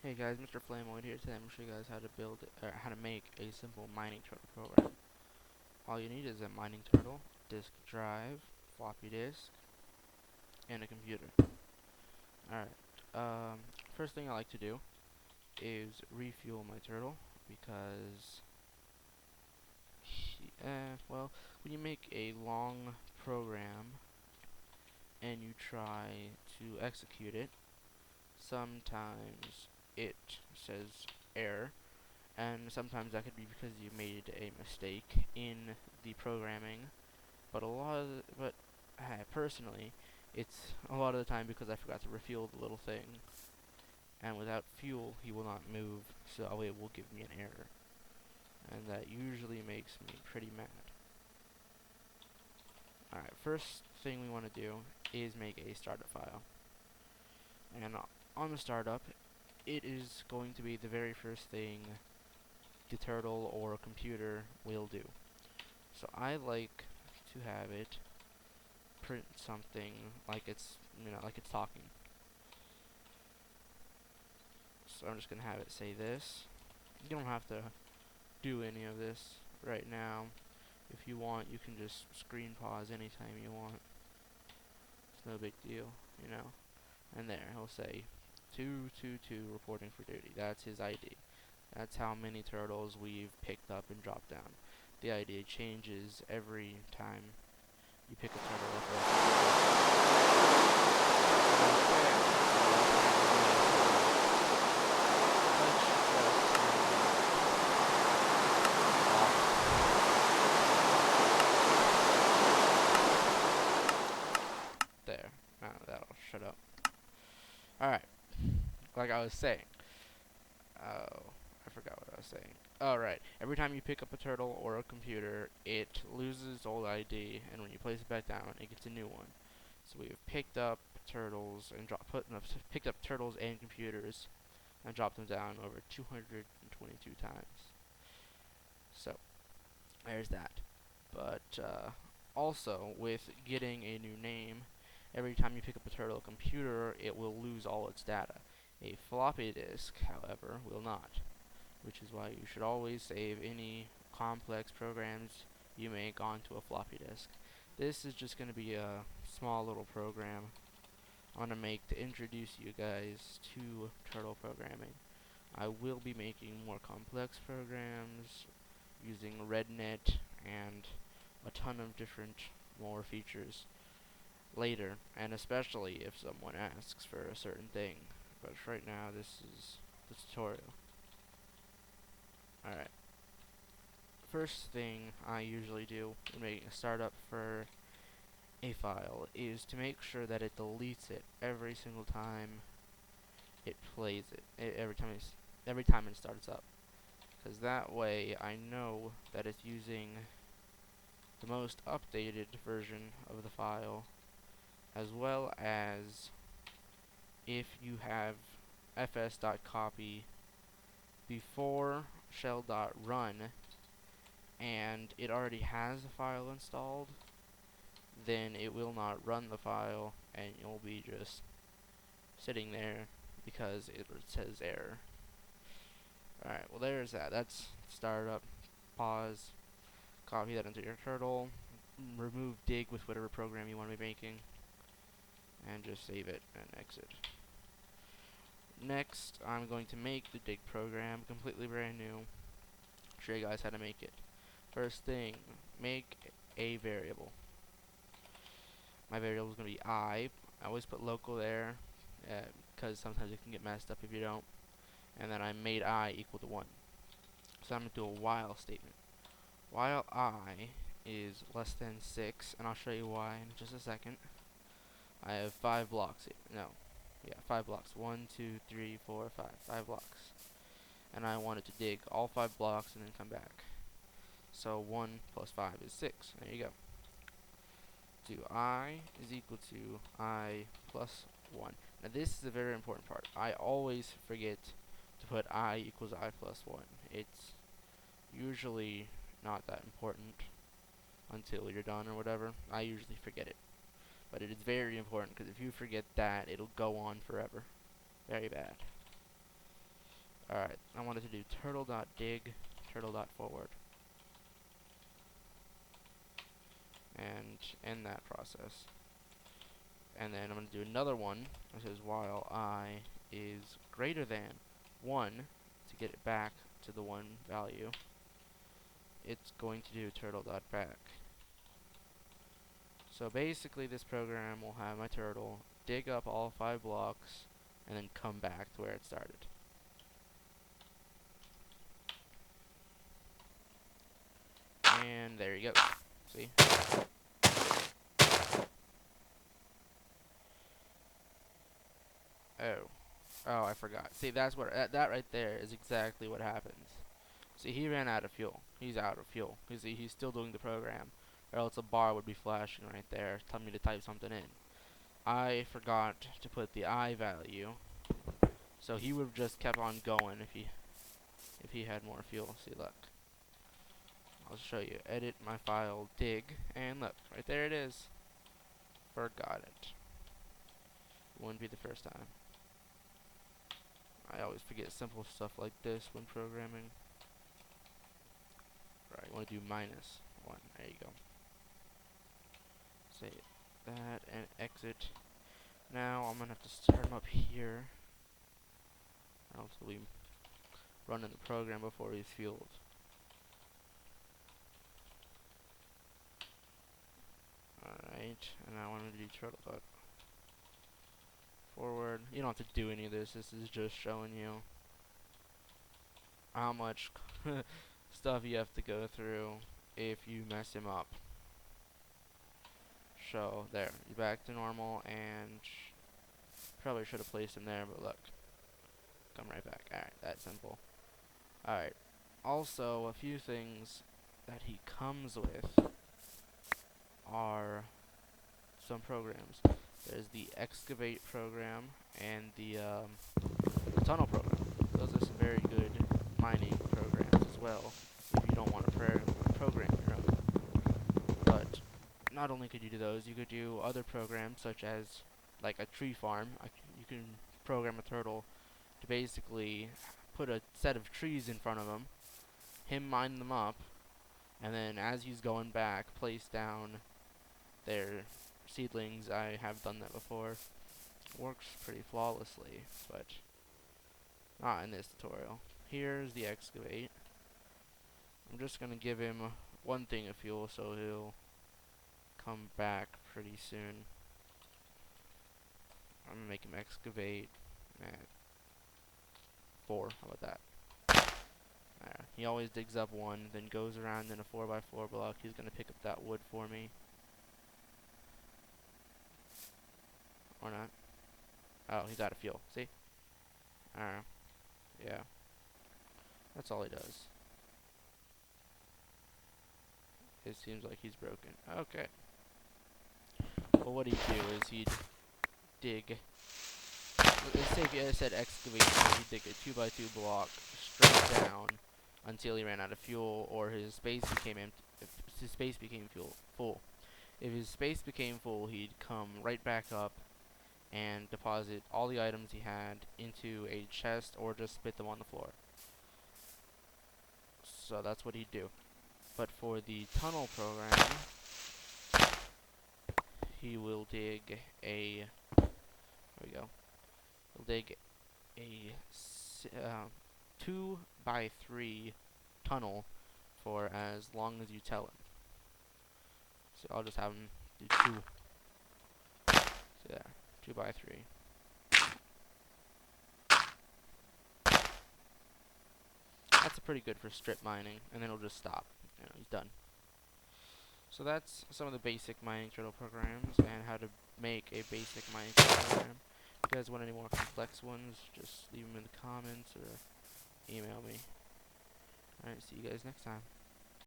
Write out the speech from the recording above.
Hey guys, Mr. Flameoid here. Today I'm going to show you guys how to how to make a simple mining turtle program. All you need is a mining turtle, disk drive, floppy disk, and a computer. Alright, first thing I like to do is refuel my turtle because, well, when you make a long program and you try to execute it, sometimes it says error. And sometimes that could be because you made a mistake in the programming, but personally, it's a lot of the time because I forgot to refuel the little thing, and without fuel, he will not move, so it will give me an error, and that usually makes me pretty mad. Alright, first thing we want to do is make a startup file, and on the startup, it is going to be the very first thing the turtle or a computer will do. So I like to have it print something like it's like it's talking. So I'm just gonna have it say this. You don't have to do any of this right now. If you want, you can just screen pause anytime you want. It's no big deal, you know. And there, he'll say 222 reporting for duty. That's his ID. That's how many turtles we've picked up and dropped down. The ID changes every time you pick a turtle up. There. Now that'll shut up. Alright. Like I was saying. Oh, I forgot what I was saying. Alright. Every time you pick up a turtle or a computer, it loses its old ID, and when you place it back down, it gets a new one. So we have picked up turtles and picked up turtles and computers and dropped them down over 222 times. So there's that. But also, with getting a new name, every time you pick up a turtle computer, it will lose all its data. A floppy disk, however, will not, which is why you should always save any complex programs you make onto a floppy disk. This is just going to be a small little program I want to make to introduce you guys to turtle programming. I will be making more complex programs using RedNet and a ton of different more features later, and especially if someone asks for a certain thing. But right now, this is the tutorial. Alright. First thing I usually do when making a startup for a file is to make sure that it deletes it every single time it plays it, every time it starts up. Because that way I know that it's using the most updated version of the file, as well as if you have fs.copy before shell.run and it already has a file installed, then it will not run the file and you'll be just sitting there because it says error. Alright, well there's that. That's startup. Pause. Copy that into your turtle. Remove dig with whatever program you want to be making. And just save it and exit. Next, I'm going to make the dig program completely brand new. Show you guys how to make it. First thing, make a variable. My variable is going to be I always put local there because sometimes it can get messed up if you don't. And then I made I equal to 1. So I'm going to do a while statement. While I is less than 6, and I'll show you why in just a second. I have 5 blocks. 5 blocks. 1, 2, 3, 4, 5. 5 blocks. And I wanted to dig all 5 blocks and then come back. So 1 plus 5 is 6. There you go. Do I is equal to I plus 1. Now this is a very important part. I always forget to put I equals I plus 1. It's usually not that important until you're done or whatever. I usually forget it. But it is very important because if you forget that, it'll go on forever. Very bad. Alright, I wanted to do turtle.dig, turtle.forward, and end that process. And then I'm going to do another one that says while I is greater than 1 to get it back to the 1 value. It's going to do turtle.back. So basically this program will have my turtle dig up all 5 blocks and then come back to where it started. And there you go. See? Oh, I forgot. See, that's what that right there is exactly what happens. See, he ran out of fuel. He's out of fuel. He's still doing the program, or else a bar would be flashing right there, telling me to type something in. I forgot to put the I value, so he would have just kept on going if he had more fuel. See, look. I'll show you. Edit my file, dig, and look, right there it is. Forgot it. Wouldn't be the first time. I always forget simple stuff like this when programming. Right, I want to do -1. There you go. Save that and exit. Now I'm gonna have to start him up here. Else we'll be running the program before he's fueled. Alright, and now I'm gonna do turtle forward. You don't have to do any of this. This is just showing you how much stuff you have to go through if you mess him up. So there, you're back to normal, and probably should have placed him there, but look, come right back. Alright, that's simple. Alright, also a few things that he comes with are some programs. There's the excavate program and the tunnel program. Those are some very good mining programs as well, if you don't want to program your own. But not only could you do those, you could do other programs such as like a tree farm. You can program a turtle to basically put a set of trees in front of him mine them up, and then as he's going back, place down their seedlings. I have done that before. Works pretty flawlessly, but not in this tutorial. Here's the excavate. I'm just gonna give him one thing of fuel so he'll come back pretty soon. I'm gonna make him excavate at 4. How about that? He always digs up 1, then goes around in a 4x4 block. He's gonna pick up that wood for me. Or not. Oh, he's out of fuel. See? Yeah. That's all he does. It seems like he's broken. Okay. Well, what he'd do is he'd dig. Let's say if you said excavate, he'd dig a 2x2 block straight down until he ran out of fuel, or his space became empty. If his space became full. If his space became full, he'd come right back up and deposit all the items he had into a chest, or just spit them on the floor. So that's what he'd do. But for the tunnel program, he will dig a, there we go, he'll dig a 2x3 tunnel for as long as you tell him. So I'll just have him do 2. So there, 2x3. That's pretty good for strip mining, and then it'll just stop. You know, he's done. So that's some of the basic mining turtle programs and how to make a basic mining turtle program. If you guys want any more complex ones, just leave them in the comments or email me. Alright, see you guys next time.